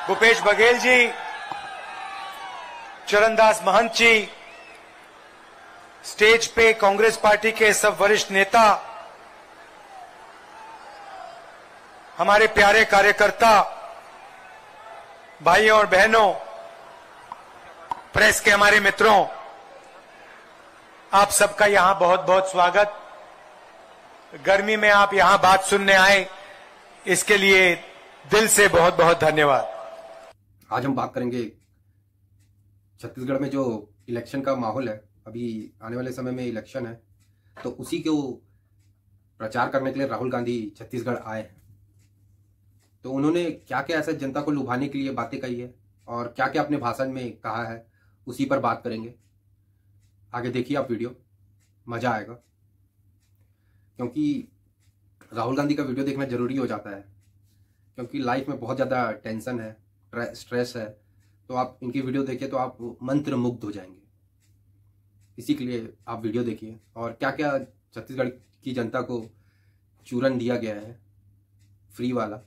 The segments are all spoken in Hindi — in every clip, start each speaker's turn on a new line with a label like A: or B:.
A: भूपेश बघेल जी, चरणदास महंत जी, स्टेज पे कांग्रेस पार्टी के सब वरिष्ठ नेता, हमारे प्यारे कार्यकर्ता, भाइयों और बहनों, प्रेस के हमारे मित्रों, आप सबका यहां बहुत बहुत स्वागत। गर्मी में आप यहां बात सुनने आए, इसके लिए दिल से बहुत बहुत धन्यवाद।
B: आज हम बात करेंगे छत्तीसगढ़ में जो इलेक्शन का माहौल है। अभी आने वाले समय में इलेक्शन है, तो उसी को प्रचार करने के लिए राहुल गांधी छत्तीसगढ़ आए हैं। तो उन्होंने क्या क्या ऐसा जनता को लुभाने के लिए बातें कही है और क्या क्या अपने भाषण में कहा है, उसी पर बात करेंगे। आगे देखिए आप वीडियो, मजा आएगा। क्योंकि राहुल गांधी का वीडियो देखना जरूरी हो जाता है, क्योंकि लाइफ में बहुत ज़्यादा टेंशन है, स्ट्रेस है। तो आप इनकी वीडियो देखिए तो आप मंत्र मुग्ध हो जाएंगे। इसी के लिए आप वीडियो देखिए और क्या क्या छत्तीसगढ़ की जनता को चूरन दिया गया है फ्री वाला,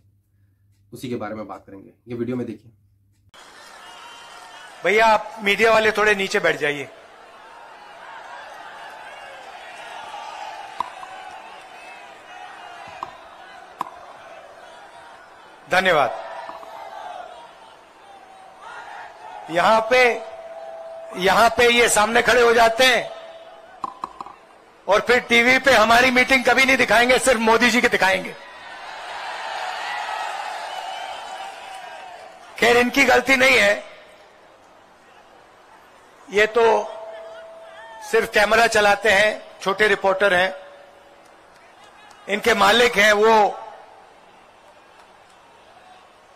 B: उसी के बारे में बात करेंगे। ये वीडियो में देखिए।
A: भैया आप मीडिया वाले थोड़े नीचे बैठ जाइए। धन्यवाद। यहां पे ये सामने खड़े हो जाते हैं और फिर टीवी पे हमारी मीटिंग कभी नहीं दिखाएंगे, सिर्फ मोदी जी के दिखाएंगे। खैर इनकी गलती नहीं है, ये तो सिर्फ कैमरा चलाते हैं, छोटे रिपोर्टर हैं। इनके मालिक हैं वो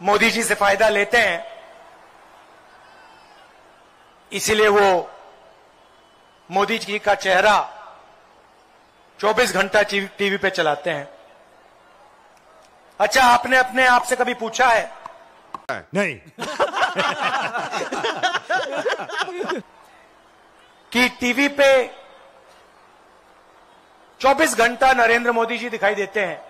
A: मोदी जी से फायदा लेते हैं, इसीलिए वो मोदी जी का चेहरा 24 घंटा टीवी पे चलाते हैं। अच्छा, आपने अपने आप से कभी पूछा है?
C: नहीं।
A: कि टीवी पे 24 घंटा नरेंद्र मोदी जी दिखाई देते हैं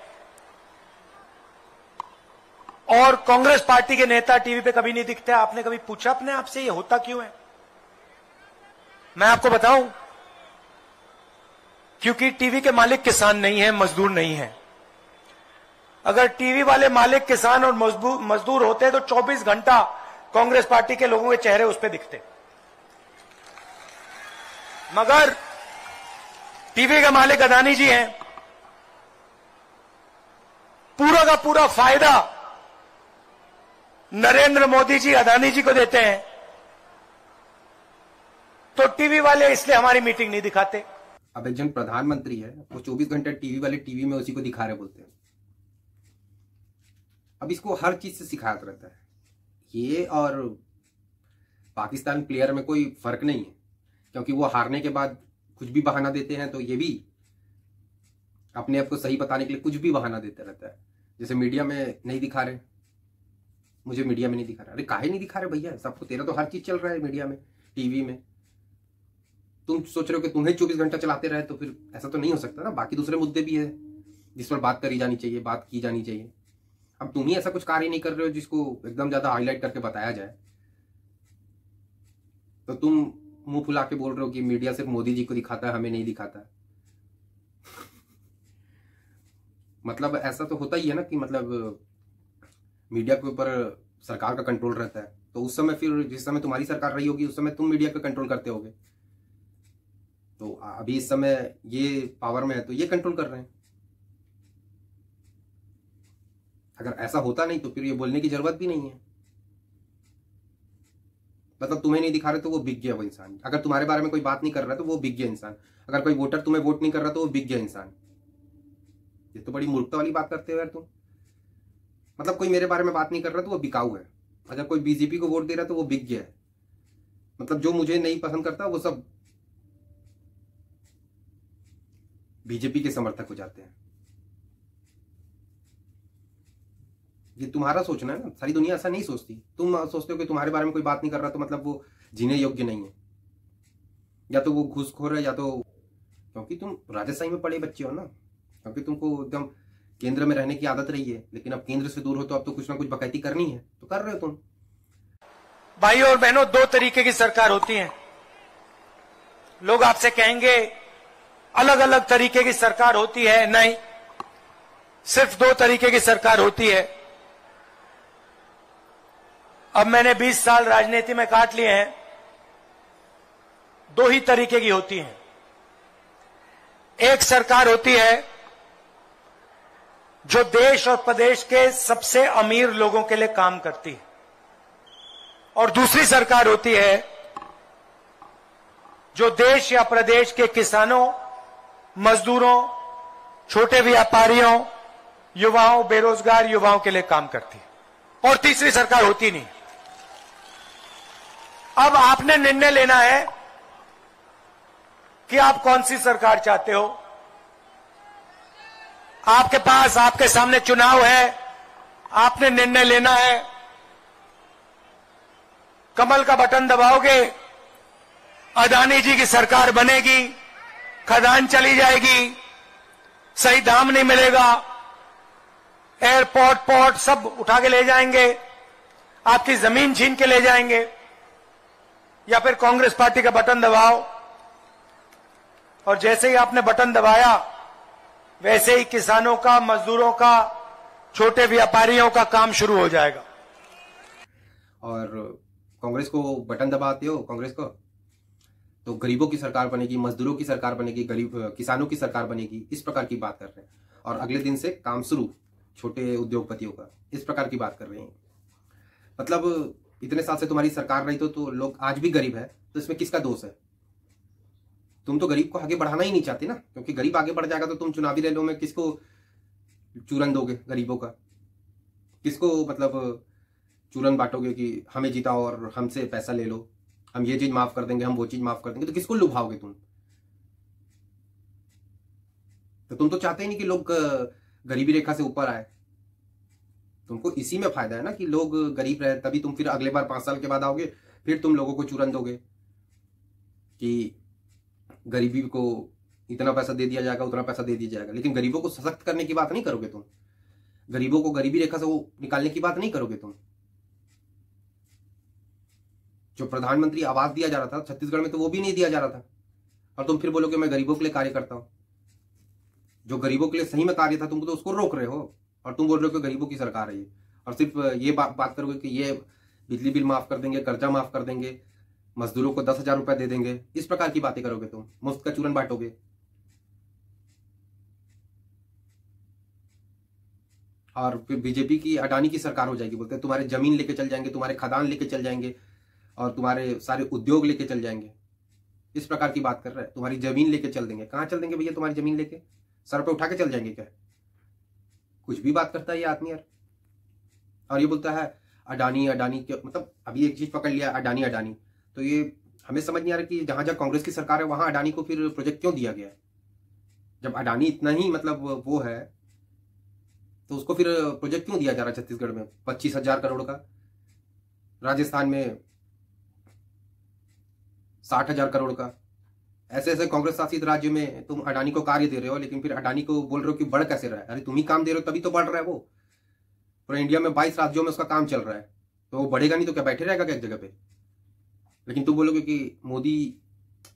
A: और कांग्रेस पार्टी के नेता टीवी पे कभी नहीं दिखते? आपने कभी पूछा अपने आप से ये होता क्यों है? मैं आपको बताऊं, क्योंकि टीवी के मालिक किसान नहीं है, मजदूर नहीं है। अगर टीवी वाले मालिक किसान और मजदूर होते तो 24 घंटा कांग्रेस पार्टी के लोगों के चेहरे उस पे दिखते। मगर टीवी के मालिक अदानी जी हैं, पूरा का पूरा फायदा नरेंद्र मोदी जी अदानी जी को देते हैं, तो टीवी वाले इसलिए हमारी मीटिंग नहीं दिखाते।
B: अब एक जन प्रधानमंत्री है, वो 24 घंटे टीवी वाले टीवी में उसी को दिखा रहे बोलते हैं। अब इसको हर चीज से शिकायत रहता है। ये और पाकिस्तान प्लेयर में कोई फर्क नहीं है, क्योंकि वो हारने के बाद कुछ भी बहाना देते हैं, तो ये भी अपने आप को सही बताने के लिए कुछ भी बहाना देते रहता है। जैसे मीडिया में नहीं दिखा रहे, मुझे मीडिया में नहीं दिखा रहा। अरे काहे नहीं दिखा रहे भैया, सबको, तेरा तो हर चीज चल रहा है मीडिया में, टीवी में। तुम सोच रहे हो कि तुम्हें 24 घंटा चलाते रहे, तो फिर ऐसा तो नहीं हो सकता ना। बाकी दूसरे मुद्दे भी है जिस पर बात करी जानी चाहिए, बात की जानी चाहिए। अब तुम ही ऐसा कुछ कार्य नहीं कर रहे हो जिसको एकदम ज्यादा हाईलाइट करके बताया जाए, तो तुम मुंह फुला के बोल रहे हो कि मीडिया सिर्फ मोदी जी को दिखाता है, हमें नहीं दिखाता है। मतलब ऐसा तो होता ही है ना कि मतलब मीडिया के ऊपर सरकार का कंट्रोल रहता है, तो उस समय फिर जिस समय तुम्हारी सरकार रही होगी उस समय तुम मीडिया का कंट्रोल करते होगे। तो अभी इस समय ये पावर में है तो ये कंट्रोल कर रहे हैं। अगर ऐसा होता नहीं तो फिर ये बोलने की जरूरत भी नहीं है। मतलब तुम्हें नहीं दिखा रहे तो वो बिक गया वो इंसान। अगर तुम्हारे बारे में कोई बात नहीं कर रहा तो वो बिक गया इंसान। अगर कोई वोटर तुम्हें वोट नहीं कर रहा तो वो बिक गया इंसान। ये तो बड़ी मूर्खता वाली बात करते हो यार तुम। मतलब कोई मेरे बारे में बात नहीं कर रहा तो वो बिकाऊ है, अगर कोई बीजेपी को वोट दे रहा है तो वो बिक गया है। मतलब जो मुझे नहीं पसंद करता वो सब बीजेपी के समर्थक हो जाते हैं। ये तुम्हारा सोचना है ना, सारी दुनिया ऐसा नहीं सोचती। तुम सोचते हो कि तुम्हारे बारे में कोई बात नहीं कर रहा तो मतलब वो जीने योग्य नहीं है, या तो वो घूसखोर है, या तो क्योंकि तुम राजस्थान में पढ़े बच्चे हो ना, क्योंकि तुमको एकदम केंद्र में रहने की आदत रही है। लेकिन अब केंद्र से दूर हो तो अब तो कुछ ना कुछ बकैती करनी है, तो कर रहे हो तुम।
A: भाइयों और बहनों, दो तरीके की सरकार होती है। लोग आपसे कहेंगे अलग अलग तरीके की सरकार होती है। नहीं, सिर्फ दो तरीके की सरकार होती है। अब मैंने 20 साल राजनीति में काट लिए हैं, दो ही तरीके की होती है। एक सरकार होती है जो देश और प्रदेश के सबसे अमीर लोगों के लिए काम करती है, और दूसरी सरकार होती है जो देश या प्रदेश के किसानों, मजदूरों, छोटे व्यापारियों, युवाओं, बेरोजगार युवाओं के लिए काम करती है। और तीसरी सरकार होती नहीं। अब आपने निर्णय लेना है कि आप कौन सी सरकार चाहते हो। आपके पास, आपके सामने चुनाव है, आपने निर्णय लेना है। कमल का बटन दबाओगे, अदानी जी की सरकार बनेगी, खदान चली जाएगी, सही दाम नहीं मिलेगा, एयरपोर्ट, पोर्ट सब उठा के ले जाएंगे, आपकी जमीन छीन के ले जाएंगे। या फिर कांग्रेस पार्टी का बटन दबाओ, और जैसे ही आपने बटन दबाया वैसे ही किसानों का, मजदूरों का, छोटे व्यापारियों का काम शुरू हो जाएगा।
B: और कांग्रेस को बटन दबाते हो, कांग्रेस को, तो गरीबों की सरकार बनेगी, मजदूरों की सरकार बनेगी, गरीब किसानों की सरकार बनेगी, इस प्रकार की बात कर रहे हैं। और अगले दिन से काम शुरू छोटे उद्योगपतियों का, इस प्रकार की बात कर रहे हैं। मतलब इतने साल से तुम्हारी सरकार रही तो लोग आज भी गरीब है, तो इसमें किसका दोष है? तुम तो गरीब को आगे बढ़ाना ही नहीं चाहते ना, क्योंकि गरीब आगे बढ़ जाएगा तो तुम चुनावी रैलियों में किसको चूरन दोगे? गरीबों का किसको मतलब चूरन बांटोगे कि हमें जिताओ और हमसे पैसा ले लो, हम ये चीज माफ कर देंगे, हम वो चीज माफ कर देंगे, तो किसको लुभाओगे तुम? तो तुम तो चाहते ही नहीं कि लोग गरीबी रेखा से ऊपर आए। तुमको इसी में फायदा है ना कि लोग गरीब रहे, तभी तुम फिर अगले बार 5 साल के बाद आओगे, फिर तुम लोगों को चूरन दोगे कि गरीबी को इतना पैसा दे दिया जाएगा, उतना पैसा दे दिया जाएगा। लेकिन गरीबों को सशक्त करने की बात नहीं करोगे तुम, गरीबों को गरीबी रेखा से वो निकालने की बात नहीं करोगे तुम। जो प्रधानमंत्री आवास दिया जा रहा था छत्तीसगढ़ में, तो वो भी नहीं दिया जा रहा था, और तुम फिर बोलोगे मैं गरीबों के लिए कार्य करता हूं। जो गरीबों के लिए सही में कार्य था, तुम तो उसको रोक रहे हो, और तुम बोल रहे हो कि गरीबों की सरकार है ये, और सिर्फ ये बात करोगे कि ये बिजली बिल माफ कर देंगे, कर्जा माफ कर देंगे, मजदूरों को 10,000 रुपए दे देंगे, इस प्रकार की बातें करोगे तुम, मुफ्त का चूरन बांटोगे। और फिर बीजेपी की अडानी की सरकार हो जाएगी, बोलते हैं तुम्हारे जमीन लेके चल जाएंगे, तुम्हारे खदान लेके चल जाएंगे, और तुम्हारे सारे उद्योग लेके चल जाएंगे, इस प्रकार की बात कर रहे हैं। तुम्हारी जमीन लेके चल देंगे। कहां चल देंगे भैया? तुम्हारी जमीन लेके सर पे उठा के चल जाएंगे क्या? कुछ भी बात करता है ये आदमी यार। और ये बोलता है अडानी अडानी के, मतलब अभी एक चीज पकड़ लिया, अडानी अडानी। तो ये हमें समझ नहीं आ रहा कि जहां जहां कांग्रेस की सरकार है वहां अडानी को फिर प्रोजेक्ट क्यों दिया गया है? जब अडानी इतना ही मतलब वो है, तो उसको फिर प्रोजेक्ट क्यों दिया जा रहा है? छत्तीसगढ़ में 25,000 करोड़ का, राजस्थान में 60,000 करोड़ का, ऐसे ऐसे कांग्रेस शासित राज्य में तुम अडानी को कार्य दे रहे हो, लेकिन फिर अडानी को बोल रहे हो कि बढ़ कैसे रहा है? अरे तुम ही काम दे रहे हो तभी तो बढ़ रहा है वो। पूरे इंडिया में 22 राज्यों में उसका काम चल रहा है, तो वो बढ़ेगा नहीं तो क्या बैठे रहेगा क्या एक जगह पे? लेकिन तुम बोलोगे कि मोदी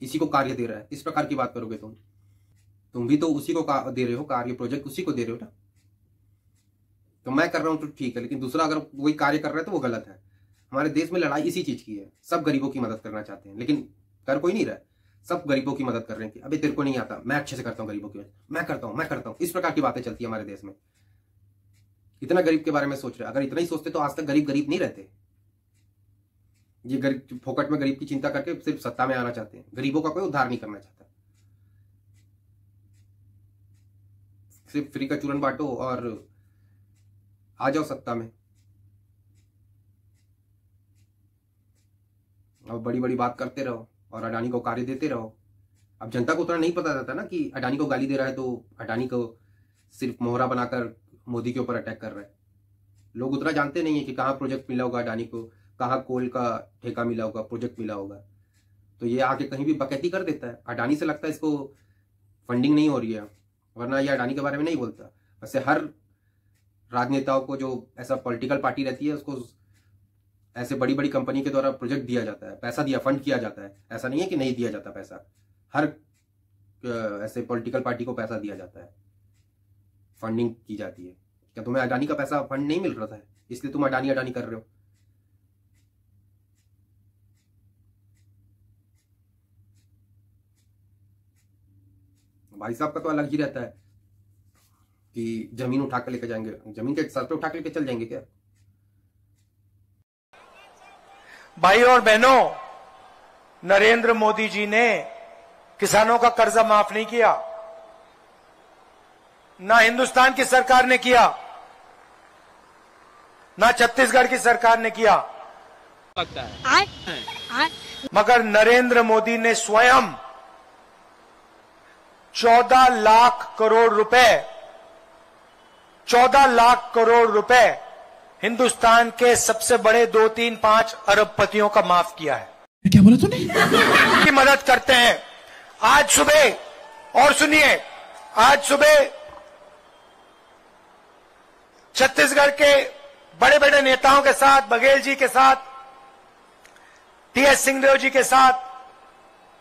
B: इसी को कार्य दे रहा है, इस प्रकार की बात करोगे तुम भी तो उसी को दे रहे हो कार्य, प्रोजेक्ट उसी को दे रहे हो ना। तो मैं कर रहा हूं तो ठीक है, लेकिन दूसरा अगर वही कार्य कर रहा है तो वो गलत है। हमारे देश में लड़ाई इसी चीज की है, सब गरीबों की मदद करना चाहते हैं, लेकिन कर कोई नहीं रहा है। सब गरीबों की मदद कर रहे हैं कि अबे तेरे को नहीं आता, मैं अच्छे से करता हूं गरीबों की मदद, मैं करता हूं, इस प्रकार की बातें चलती है हमारे देश में। इतना गरीब के बारे में सोच रहे, अगर इतना ही सोचते तो आज तक गरीब गरीब नहीं रहते। ये गरीब फोकट में गरीब की चिंता करके सिर्फ सत्ता में आना चाहते हैं, गरीबों का कोई उद्धार नहीं करना चाहता। सिर्फ फ्री का चूरन बांटो और आ जाओ सत्ता में, और बड़ी बड़ी बात करते रहो और अडानी को कार्य देते रहो। अब जनता को उतना नहीं पता रहता ना कि अडानी को गाली दे रहा है तो अडानी को सिर्फ मोहरा बनाकर मोदी के ऊपर अटैक कर रहा है। लोग उतना जानते नहीं है कि कहाँ प्रोजेक्ट मिला होगा अडानी को, कहाँ कोल का ठेका मिला होगा, प्रोजेक्ट मिला होगा। तो ये आके कहीं भी बकैती कर देता है। अडानी से लगता है इसको फंडिंग नहीं हो रही है, वरना ये अडानी के बारे में नहीं बोलता। वैसे हर राजनेताओं को जो ऐसा पॉलिटिकल पार्टी रहती है उसको ऐसे बड़ी बड़ी कंपनी के द्वारा प्रोजेक्ट दिया जाता है, पैसा दिया, फंड किया जाता है। ऐसा नहीं है कि नहीं दिया जाता पैसा, हर ऐसे पॉलिटिकल पार्टी को पैसा दिया जाता है, फंडिंग की जाती है। क्या तुम्हें अडानी का पैसा फंड नहीं मिल रहा था, इसलिए तुम अडानी अडानी कर रहे हो? भाई साहब का तो अलग ही रहता है कि जमीन उठा कर लेकर जाएंगे, जमीन के सर पे उठा कर लेकर चल जाएंगे क्या?
A: भाई और बहनों, नरेंद्र मोदी जी ने किसानों का कर्जा माफ नहीं किया, ना हिंदुस्तान की सरकार ने किया, ना छत्तीसगढ़ की सरकार ने किया।
C: लगता है
A: मगर नरेंद्र मोदी ने स्वयं 14 लाख करोड़ रुपए 14 लाख करोड़ रुपए हिंदुस्तान के सबसे बड़े 2, 3, 5 अरबपतियों का माफ किया है।
D: क्या बोला तूने?
A: की मदद करते हैं। आज सुबह, और सुनिए, आज सुबह छत्तीसगढ़ के बड़े बड़े नेताओं के साथ, बघेल जी के साथ, टीएस सिंहदेव जी के साथ,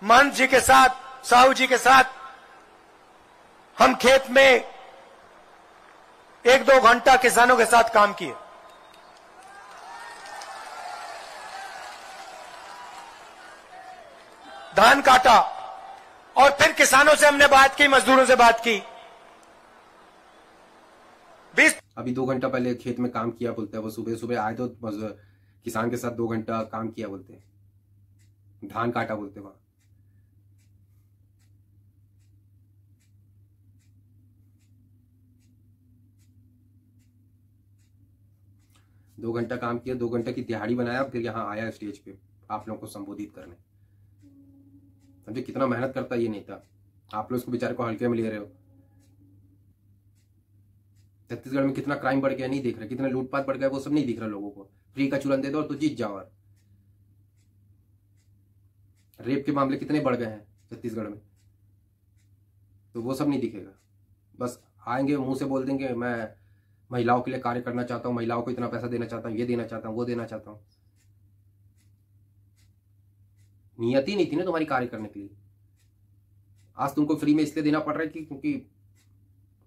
A: महंत जी के साथ, साहू जी के साथ हम खेत में 1-2 घंटा किसानों के साथ काम किए। धान काटा और फिर किसानों से हमने बात की, मजदूरों से बात की। 20
B: अभी 2 घंटा पहले खेत में काम किया बोलते हैं, वो सुबह सुबह आए तो किसान के साथ 2 घंटा काम किया बोलते हैं, धान काटा बोलते वहां। दो घंटा काम किया, 2 घंटे की दिहाड़ी बनाया, फिर यहाँ आया स्टेज पे आप लोगों को संबोधित करने। समझे कितना मेहनत करता है ये नेता, आप लोग उसको बेचारे को हल्के में ले रहे हो। छत्तीसगढ़ में कितना क्राइम बढ़ गया नहीं देख रहे, कितना लूटपाट बढ़ गया वो सब नहीं दिख रहा लोगों को। फ्री का चूरन दे दो और तो जीत जाओ। और रेप के मामले कितने बढ़ गए हैं छत्तीसगढ़ में, तो वो सब नहीं दिखेगा। बस आएंगे मुंह से बोल देंगे मैं महिलाओं के लिए कार्य करना चाहता हूं, महिलाओं को इतना पैसा देना चाहता हूं, ये देना चाहता हूं, वो देना चाहता हूं। नियत ही नहीं थी ना तुम्हारी कार्य करने के लिए। आज तुमको फ्री में इसलिए देना पड़ रहा है कि क्योंकि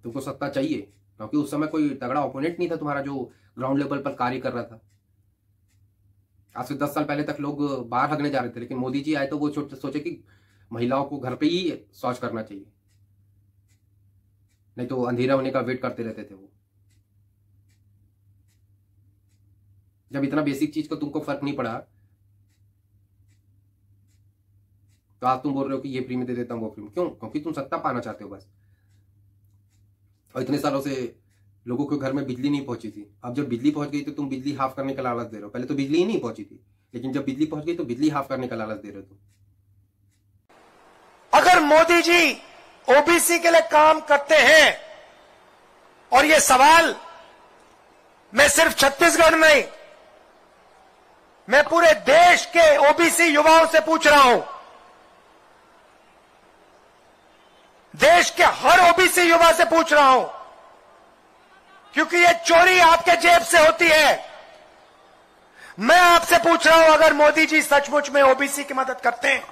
B: तुमको सत्ता चाहिए, क्योंकि उस समय कोई तगड़ा ओपोनेंट नहीं था तुम्हारा जो ग्राउंड लेवल पर कार्य कर रहा था। आज से 10 साल पहले तक लोग बाहर भागने जा रहे थे, लेकिन मोदी जी आए तो वो सोचे कि महिलाओं को घर पे ही शौच करना चाहिए, नहीं तो अंधेरा होने का वेट करते रहते थे वो। जब इतना बेसिक चीज को तुमको फर्क नहीं पड़ा तो आज तुम बोल रहे हो कि ये फ्री में दे देता हूं, वो फ्री में। क्यों? क्योंकि तुम सत्ता पाना चाहते हो बस। और इतने सालों से लोगों के घर में बिजली नहीं पहुंची थी, अब जब बिजली पहुंच गई तो तुम बिजली हाफ करने का लालच दे रहे हो। पहले तो बिजली ही नहीं पहुंची थी, लेकिन जब बिजली पहुंच गई तो बिजली हाफ करने का लालच दे रहे हो तुम।
A: अगर मोदी जी ओबीसी के लिए काम करते हैं, और ये सवाल मैं सिर्फ छत्तीसगढ़ नहीं, मैं पूरे देश के ओबीसी युवाओं से पूछ रहा हूं, देश के हर ओबीसी युवा से पूछ रहा हूं, क्योंकि ये चोरी आपके जेब से होती है। मैं आपसे पूछ रहा हूं, अगर मोदी जी सचमुच में ओबीसी की मदद करते हैं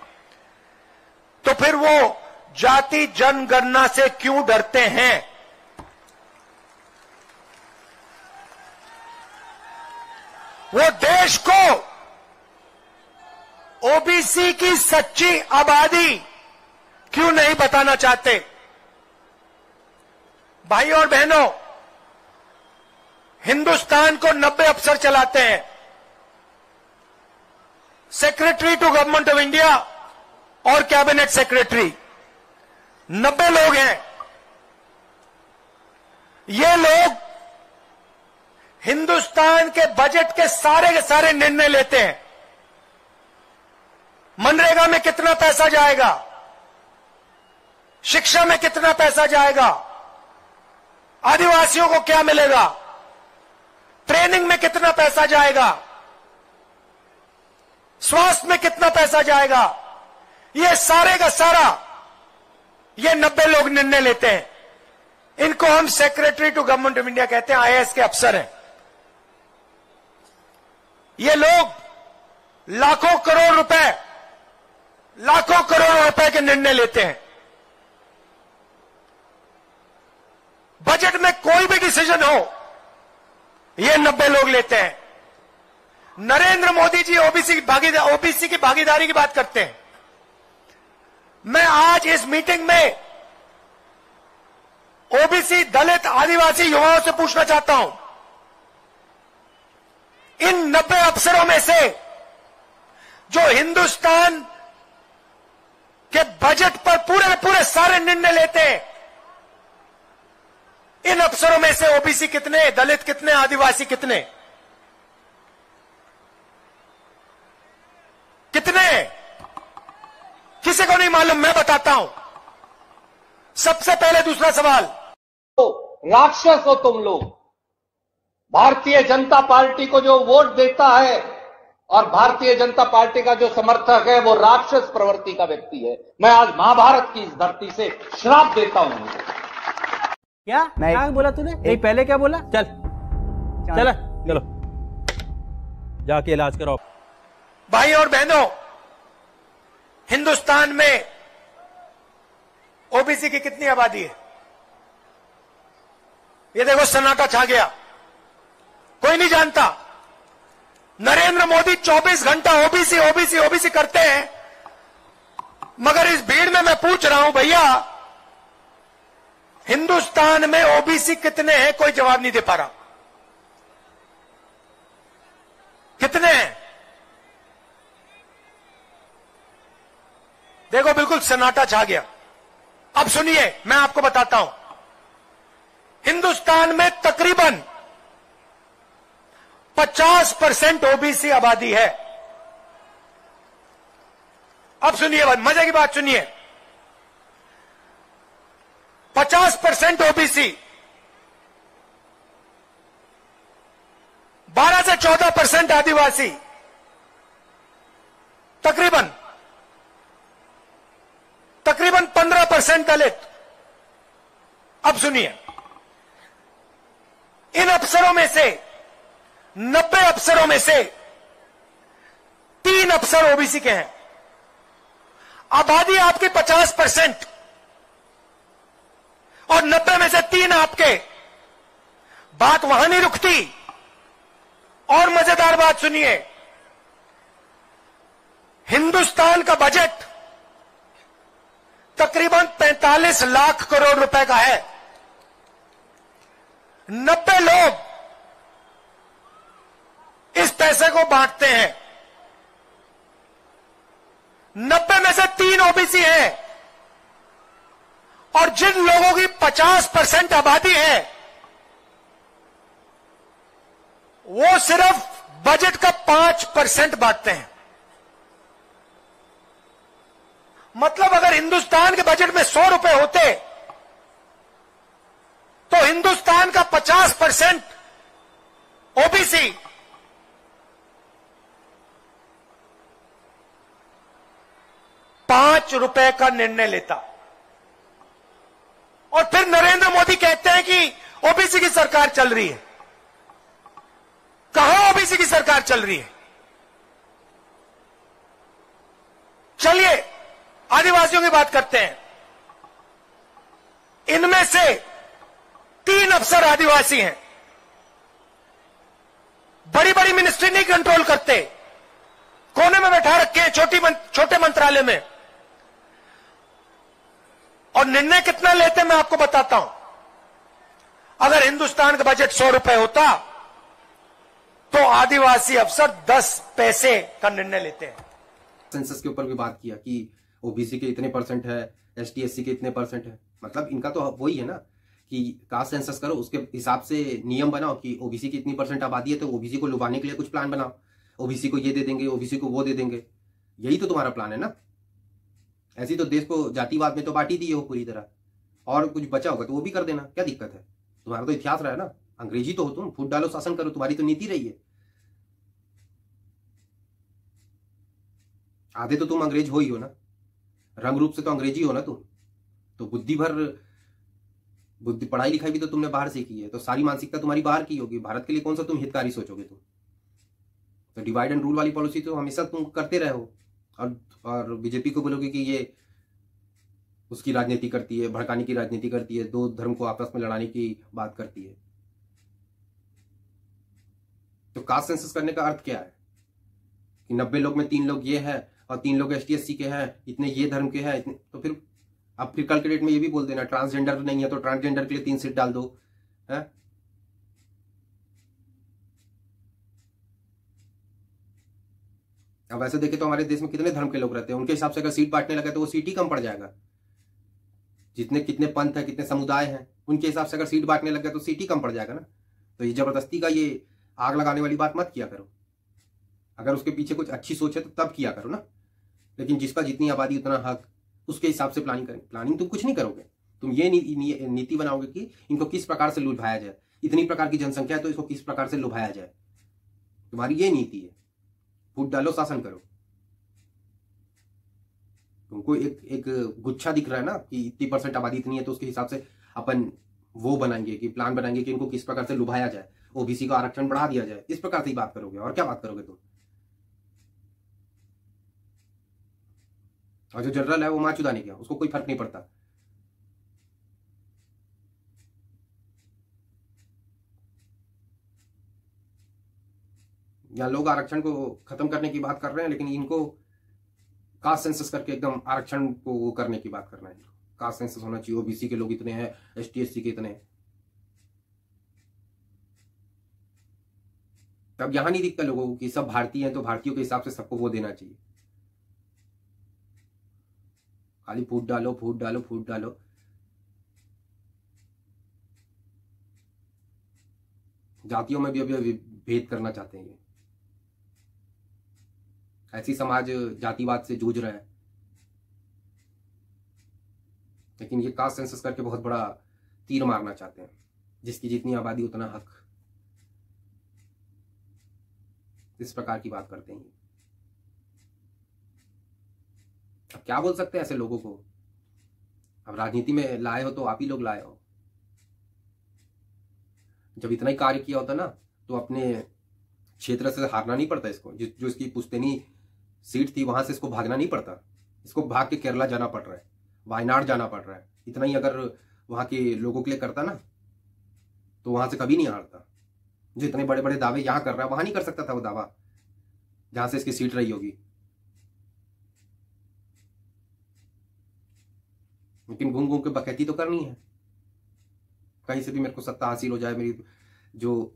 A: तो फिर वो जाति जनगणना से क्यों डरते हैं? वो देश को ओबीसी की सच्ची आबादी क्यों नहीं बताना चाहते? भाई और बहनों, हिंदुस्तान को 90 अफसर चलाते हैं। Secretary to government of India और कैबिनेट सेक्रेटरी 90 लोग हैं। ये लोग हिंदुस्तान के बजट के सारे निर्णय लेते हैं। मनरेगा में कितना पैसा जाएगा, शिक्षा में कितना पैसा जाएगा, आदिवासियों को क्या मिलेगा, ट्रेनिंग में कितना पैसा जाएगा, स्वास्थ्य में कितना पैसा जाएगा, ये सारे का सारा ये 90 लोग निर्णय लेते हैं। इनको हम secretary to government of India कहते हैं, आईएएस के अफसर हैं। ये लोग लाखों करोड़ रुपए के निर्णय लेते हैं। बजट में कोई भी डिसीजन हो, ये 90 लोग लेते हैं। नरेंद्र मोदी जी ओबीसी की भागीदारी की बात करते हैं। मैं आज इस मीटिंग में ओबीसी, दलित, आदिवासी युवाओं से पूछना चाहता हूं, इन 90 अफसरों में से जो हिंदुस्तान के बजट पर पूरे सारे निर्णय लेते हैं, इन अफसरों में से ओबीसी कितने, दलित कितने, आदिवासी कितने किसी को नहीं मालूम? मैं बताता हूं। सबसे पहले दूसरा सवाल,
D: राक्षस हो तुम लोग। भारतीय जनता पार्टी को जो वोट देता है और भारतीय जनता पार्टी का जो समर्थक है वो राक्षस प्रवृत्ति का व्यक्ति है। मैं आज महाभारत की इस धरती से श्राप देता हूं।
C: क्या बोला तूने? नहीं, पहले क्या बोला? चलो जाके इलाज कराओ।
A: भाई और बहनों, हिंदुस्तान में ओबीसी की कितनी आबादी है? ये देखो, सन्नाटा छा गया, कोई नहीं जानता। नरेंद्र मोदी 24 घंटा ओबीसी करते हैं, मगर इस भीड़ में मैं पूछ रहा हूं, भैया हिंदुस्तान में ओबीसी कितने हैं? कोई जवाब नहीं दे पा रहा। कितने हैं? देखो, बिल्कुल सन्नाटा छा गया। अब सुनिए, मैं आपको बताता हूं। हिंदुस्तान में तकरीबन 50% ओबीसी आबादी है। अब सुनिए, मजे की बात सुनिए। 50% ओबीसी, 12 से 14% आदिवासी, तकरीबन 15% दलित। अब सुनिए, इन अफसरों में से 90 अफसरों में से 3 अफसर ओबीसी के हैं। आबादी आपकी 50% और 90 में से 3 आपके। बात वहां नहीं रुकती। और मजेदार बात सुनिए, हिंदुस्तान का बजट तकरीबन 45 लाख करोड़ रुपए का है। 90 लोग इस पैसे को बांटते हैं। 90 में से 3 ओबीसी हैं, और जिन लोगों की 50% आबादी है, वो सिर्फ बजट का 5% बांटते हैं। मतलब अगर हिंदुस्तान के बजट में 100 रुपए होते, तो हिंदुस्तान का 50% ओबीसी ₹5 का निर्णय लेता। और फिर नरेंद्र मोदी कहते हैं कि ओबीसी की सरकार चल रही है। कहां ओबीसी की सरकार चल रही है? चलिए आदिवासियों की बात करते हैं। इनमें से 3 अफसर आदिवासी हैं। बड़ी बड़ी मिनिस्ट्री नहीं कंट्रोल करते, कोने में बैठा रखे हैं छोटे मंत्रालय में। और निर्णय कितना लेते मैं आपको बताता हूं। अगर हिंदुस्तान का बजट 100 रुपए होता, तो आदिवासी अफसर 10 पैसे का निर्णय लेते हैं।
B: सेंसस के ऊपर भी बात किया कि ओबीसी के इतने % है, एसटी एससी के इतने % है। मतलब इनका तो वही है ना कि कास्ट सेंसस करो, उसके हिसाब से नियम बनाओ कि ओबीसी की इतनी % आबादी है, तो ओबीसी को लुभाने के लिए कुछ प्लान बनाओ। ओबीसी को ये दे देंगे, ओबीसी को वो दे देंगे। यही तो तुम्हारा प्लान है ना। ऐसी तो देश को जातिवाद में तो बांट ही दिए हो पूरी तरह। और कुछ बचा होगा तो वो भी कर देना, क्या दिक्कत है? तुम्हारा तो इतिहास रहा है ना। अंग्रेजी तो हो तुम, फूट डालो शासन करो, तुम्हारी तो नीति रही है। आधे तो तुम अंग्रेज हो ही हो ना, रंग रूप से तो अंग्रेजी हो ना तुम। तो बुद्धि पढ़ाई लिखाई भी तो तुमने बाहर सीखी है, तो सारी मानसिकता तुम्हारी बाहर की होगी। भारत के लिए कौन सा तुम हितकारी सोचोगे तुम? तो डिवाइड एंड रूल वाली पॉलिसी तो हमेशा तुम करते रहे हो, और बीजेपी को बोलोगे कि ये उसकी राजनीति करती है, भड़काने की राजनीति करती है, दो धर्म को आपस में लड़ाने की बात करती है। तो कास्ट सेंसस करने का अर्थ क्या है कि 90 लोग में 3 लोग ये हैं और 3 लोग ST/SC के हैं, इतने ये धर्म के हैं, इतने, तो फिर आप फिर कल के डेट में ये भी बोल देना ट्रांसजेंडर नहीं है तो ट्रांसजेंडर के लिए 3 सीट डाल दो, है? अब वैसे देखे तो हमारे देश में कितने धर्म के लोग रहते हैं, उनके हिसाब से अगर सीट बांटने लगे तो वो सीट ही कम पड़ जाएगा। जितने कितने पंथ है, कितने समुदाय हैं, उनके हिसाब से अगर सीट बांटने लगे तो सीट ही कम पड़ जाएगा ना। तो ये जबरदस्ती का ये आग लगाने वाली बात मत किया करो। अगर उसके पीछे कुछ अच्छी सोच है तो तब किया करो ना। लेकिन जिसका जितनी आबादी उतना हक, उसके हिसाब से प्लानिंग करें। प्लानिंग तुम कुछ नहीं करोगे, तुम ये नीति बनाओगे कि इनको किस प्रकार से लुभाया जाए, इतनी प्रकार की जनसंख्या है तो इसको किस प्रकार से लुभाया जाए। तुम्हारी ये नीति है। फूट डालो, शासन करो। तुमको एक गुच्छा दिख रहा है ना कि इतनी % आबादी इतनी है तो उसके हिसाब से अपन वो बनाएंगे कि प्लान बनाएंगे कि इनको किस प्रकार से लुभाया जाए, OBC का आरक्षण बढ़ा दिया जाए। इस प्रकार से ही बात करोगे, और क्या बात करोगे तुम? और जो जनरल है वो मां चुदाने गया, उसको कोई फर्क नहीं पड़ता। यहाँ लोग आरक्षण को खत्म करने की बात कर रहे हैं, लेकिन इनको कास्ट सेंसस करके एकदम आरक्षण को वो करने की बात करना है। कास्ट सेंसस होना चाहिए, OBC के लोग इतने हैं, ST/SC के इतने हैं। तब यहां नहीं दिखता लोगों को कि सब भारतीय हैं तो भारतीयों के हिसाब से सबको वो देना चाहिए। खाली फूट डालो, फूट डालो, फूट डालो। जातियों में भी अभी भेद करना चाहते हैं। ऐसी समाज जातिवाद से जूझ रहा है, लेकिन ये कास्ट सेंसस करके बहुत बड़ा तीर मारना चाहते हैं। जिसकी जितनी आबादी उतना हक, इस प्रकार की बात करते हैं। अब क्या बोल सकते हैं ऐसे लोगों को? अब राजनीति में लाए हो तो आप ही लोग लाए हो। जब इतना ही कार्य किया होता ना तो अपने क्षेत्र से हारना नहीं पड़ता इसको। जो इसकी पुश्तैनी सीट थी वहां से इसको भागना नहीं पड़ता। इसको भाग के केरला जाना पड़ रहा है, वायनाड जाना पड़ रहा है। इतना ही अगर वहां के लोगों के लिए करता ना तो वहां से कभी नहीं हारता। जो इतने बड़े बड़े दावे यहां कर रहा है वहां नहीं कर सकता था वो दावा जहां से इसकी सीट रही होगी। लेकिन घूम घूम के बकैती तो करनी है, कहीं से भी मेरे को सत्ता हासिल हो जाए, मेरी जो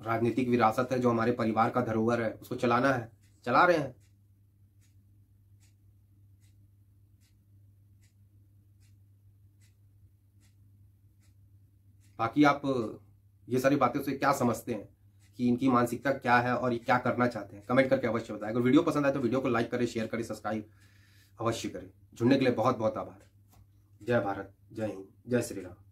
B: राजनीतिक विरासत है, जो हमारे परिवार का धरोहर है, उसको चलाना है। चला रहे हैं। बाकी आप ये सारी बातें से क्या समझते हैं कि इनकी मानसिकता क्या है और ये क्या करना चाहते हैं, कमेंट करके अवश्य बताएं। अगर वीडियो पसंद आए तो वीडियो को लाइक करें, शेयर करें, सब्सक्राइब अवश्य करें। जुड़ने के लिए बहुत बहुत आभार। जय भारत, जय हिंद, जय श्री राम।